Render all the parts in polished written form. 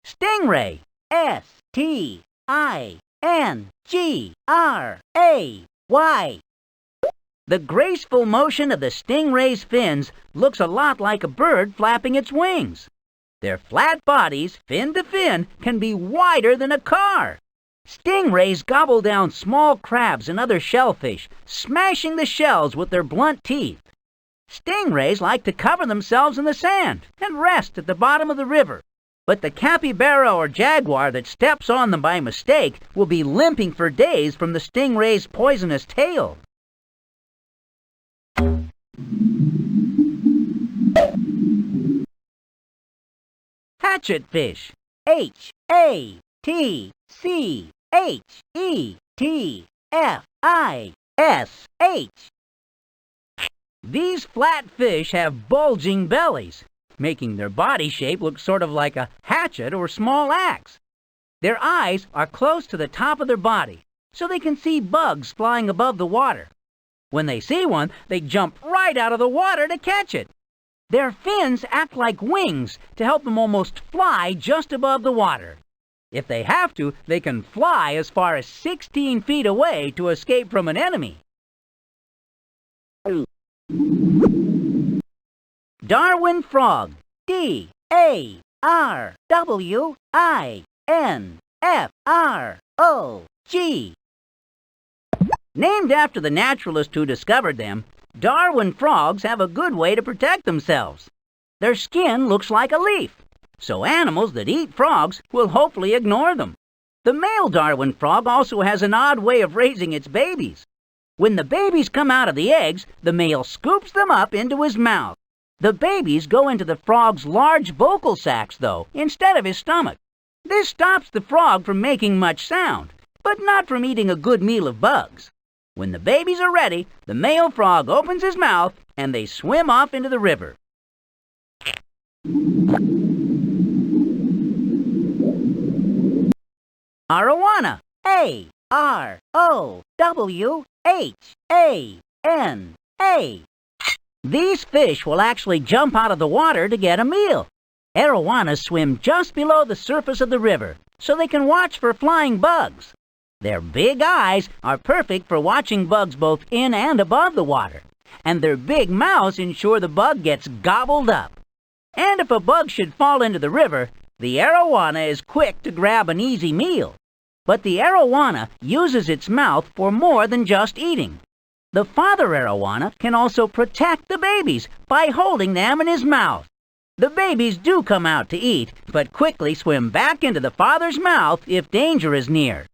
Stingray. S-T-I-N-G-R-A-Y. The graceful motion of the stingray's fins looks a lot like a bird flapping its wings. Their flat bodies, fin to fin, can be wider than a car. Stingrays gobble down small crabs and other shellfish, smashing the shells with their blunt teeth. Stingrays like to cover themselves in the sand and rest at the bottom of the river. But the capybara or jaguar that steps on them by mistake will be limping for days from the stingray's poisonous tail. Hatchet fish. H-A-T-C-H-E-T-F-I-S-H. These flat fish have bulging bellies, making their body shape look sort of like a hatchet or small axe. Their eyes are close to the top of their body, so they can see bugs flying above the water. When they see one, they jump right out of the water to catch it. Their fins act like wings to help them almost fly just above the water. If they have to, they can fly as far as 16 feet away to escape from an enemy. Darwin frog. D-A-R-W-I-N-F-R-O-G. Named after the naturalist who discovered them, Darwin frogs have a good way to protect themselves. Their skin looks like a leaf, so animals that eat frogs will hopefully ignore them. The male Darwin frog also has an odd way of raising its babies. When the babies come out of the eggs, the male scoops them up into his mouth. The babies go into the frog's large vocal sacs, though, instead of his stomach. This stops the frog from making much sound, but not from eating a good meal of bugs. When the babies are ready, the male frog opens his mouth and they swim off into the river. Arowana. A-R-O-W-H-A-N-A. These fish will actually jump out of the water to get a meal. Arowanas swim just below the surface of the river, so they can watch for flying bugs. Their big eyes are perfect for watching bugs both in and above the water, and their big mouths ensure the bug gets gobbled up. And if a bug should fall into the river, the arowana is quick to grab an easy meal. But the arowana uses its mouth for more than just eating. The father arowana can also protect the babies by holding them in his mouth. The babies do come out to eat, but quickly swim back into the father's mouth if danger is near.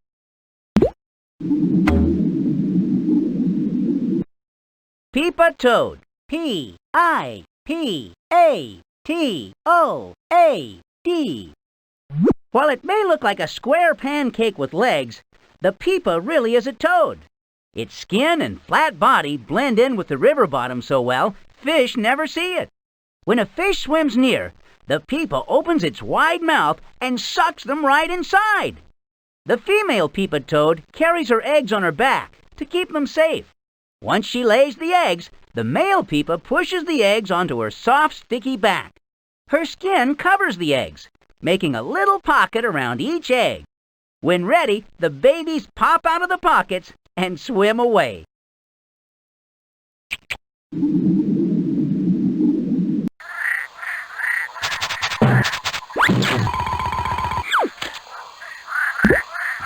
Pipa toad. P-I-P-A-T-O-A-D. While it may look like a square pancake with legs, the pipa really is a toad. Its skin and flat body blend in with the river bottom so well, fish never see it. When a fish swims near, the pipa opens its wide mouth and sucks them right inside. The female pipa toad carries her eggs on her back to keep them safe. Once she lays the eggs, the male pipa pushes the eggs onto her soft, sticky back. Her skin covers the eggs, making a little pocket around each egg. When ready, the babies pop out of the pockets and swim away.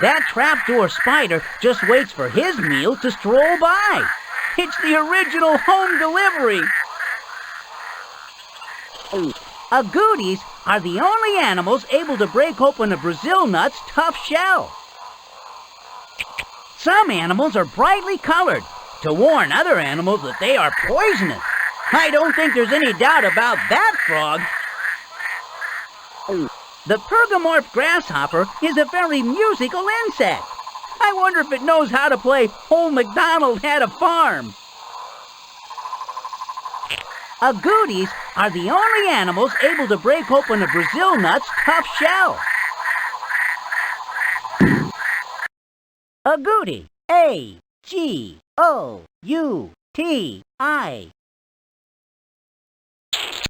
That trapdoor spider just waits for his meal to stroll by. It's the original home delivery. Agoutis are the only animals able to break open a Brazil nut's tough shell. Some animals are brightly colored to warn other animals that they are poisonous. I don't think there's any doubt about that, frog. The Pergamorph grasshopper is a very musical insect. I wonder if it knows how to play Old MacDonald Had a Farm. Agoutis are the only animals able to break open a Brazil nut's tough shell. Agouti. A-G-O-U-T-I.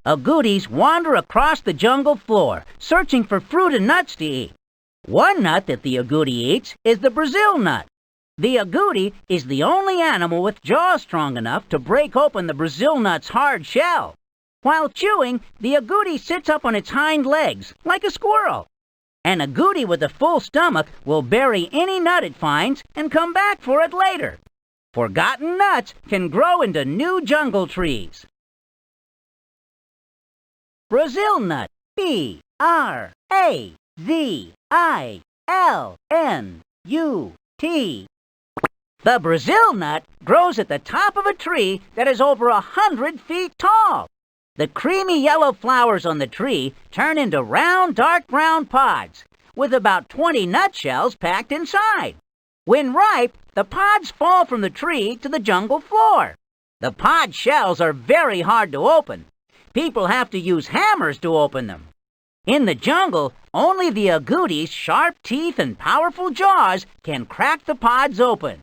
Agoutis wander across the jungle floor, searching for fruit and nuts to eat. One nut that the agouti eats is the Brazil nut. The agouti is the only animal with jaws strong enough to break open the Brazil nut's hard shell. While chewing, the agouti sits up on its hind legs, like a squirrel. An agouti with a full stomach will bury any nut it finds and come back for it later. Forgotten nuts can grow into new jungle trees. Brazil nut. B-R-A-Z-I-L-N-U-T. The Brazil nut grows at the top of a tree that is over 100 feet tall. The creamy yellow flowers on the tree turn into round, dark brown pods, with about 20 nutshells packed inside. When ripe, the pods fall from the tree to the jungle floor. The pod shells are very hard to open. People have to use hammers to open them. In the jungle, only the agouti's sharp teeth and powerful jaws can crack the pods open.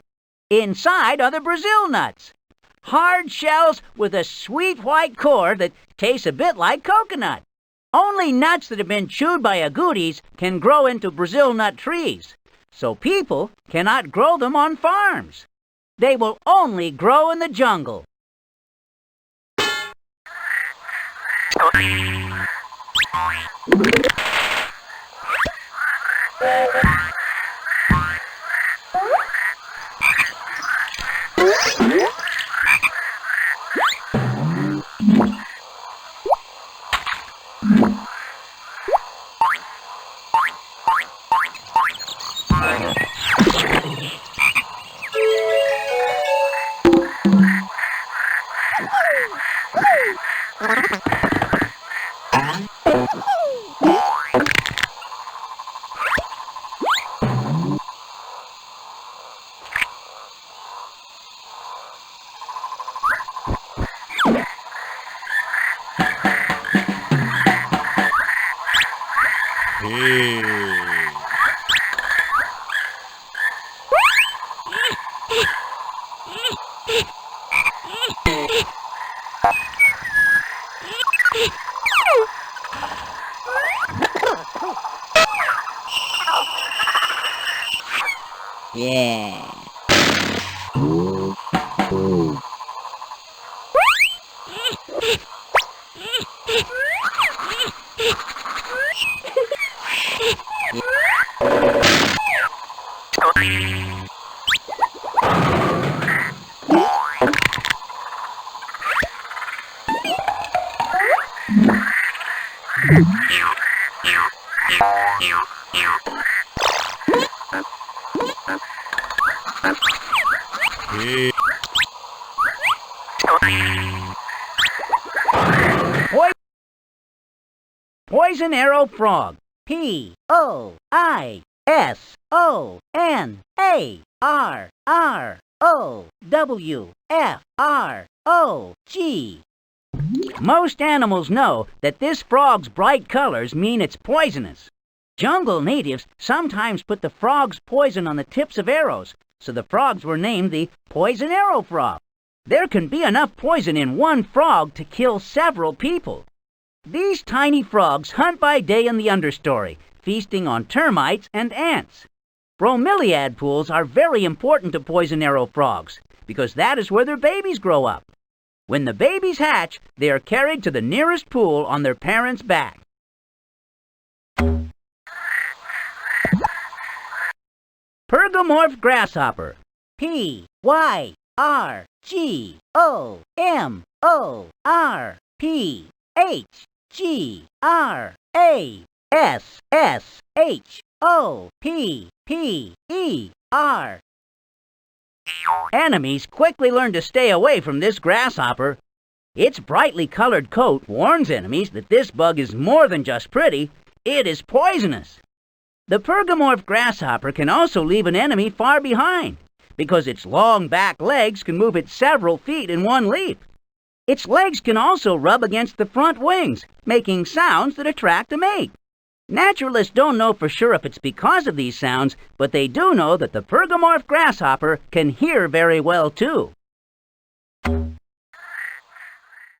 Inside are the Brazil nuts, hard shells with a sweet white core that tastes a bit like coconut. Only nuts that have been chewed by agoutis can grow into Brazil nut trees, so people cannot grow them on farms. They will only grow in the jungle. Yeah. Poison arrow frog. P-O-I-S-O-N-A-R-R-O-W-F-R-O-G. Most animals know that this frog's bright colors mean it's poisonous. Jungle natives sometimes put the frog's poison on the tips of arrows, so the frogs were named the poison arrow frog. There can be enough poison in one frog to kill several people. These tiny frogs hunt by day in the understory, feasting on termites and ants. Bromeliad pools are very important to poison arrow frogs, because that is where their babies grow up. When the babies hatch, they are carried to the nearest pool on their parents' back. Pergamorph grasshopper. P-Y-R-G-O-M-O-R-P-H-G-R-A-S-S-H-O-P-P-E-R. Enemies quickly learn to stay away from this grasshopper. Its brightly colored coat warns enemies that this bug is more than just pretty, it is poisonous. The Pergamorph grasshopper can also leave an enemy far behind, because its long back legs can move it several feet in one leap. Its legs can also rub against the front wings, making sounds that attract a mate. Naturalists don't know for sure if it's because of these sounds, but they do know that the Pergamorph grasshopper can hear very well too.